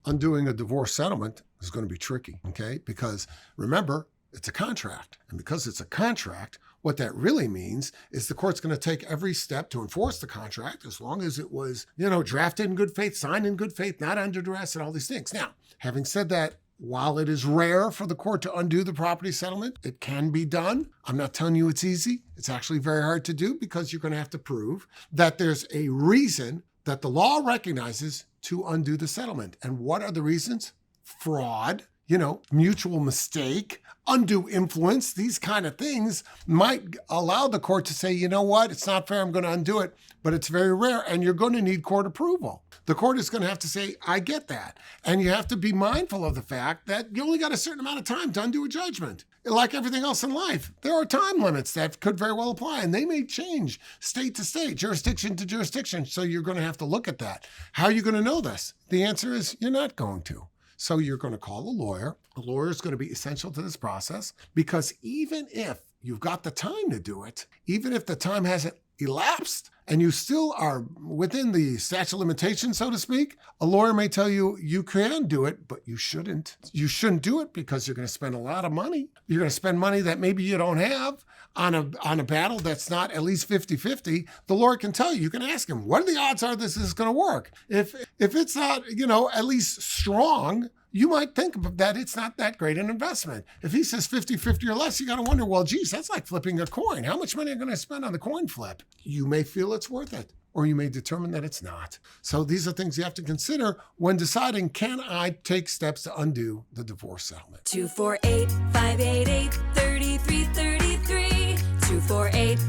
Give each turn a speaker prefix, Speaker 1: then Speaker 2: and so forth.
Speaker 1: undoing a divorce settlement is going to be tricky, okay? Because remember, it's a contract. And because it's a contract, what that really means is the court's going to take every step to enforce the contract as long as it was, drafted in good faith, signed in good faith, not under duress, and all these things. Now, having said that, while it is rare for the court to undo the property settlement, it can be done. I'm not telling you it's easy. It's actually very hard to do because you're going to have to prove that there's a reason that the law recognizes to undo the settlement. And what are the reasons? Fraud, mutual mistake, undue influence, these kind of things might allow the court to say, you know what, it's not fair, I'm going to undo it, but it's very rare and you're going to need court approval. The court is going to have to say, I get that. And you have to be mindful of the fact that you only got a certain amount of time to undo a judgment. Like everything else in life, there are time limits that could very well apply, and they may change state to state, jurisdiction to jurisdiction. So you're going to have to look at that. How are you going to know this? The answer is you're not going to. So you're going to call a lawyer. A lawyer is going to be essential to this process because even if you've got the time to do it, even if the time hasn't elapsed and you still are within the statute of limitations, so to speak, a lawyer may tell you you can do it, but you shouldn't. You shouldn't do it because you're going to spend a lot of money. You're going to spend money that maybe you don't have on a battle that's not at least 50-50. The lawyer can tell you. You can ask him, what are the odds are this is going to work? If it's not, at least strong, you might think that it's not that great an investment. If he says 50-50 or less, you got to wonder, well, geez, that's like flipping a coin. How much money am I going to spend on the coin flip? You may feel it's worth it, or you may determine that it's not. So these are things you have to consider when deciding, can I take steps to undo the divorce settlement?
Speaker 2: 248-588-3333. 248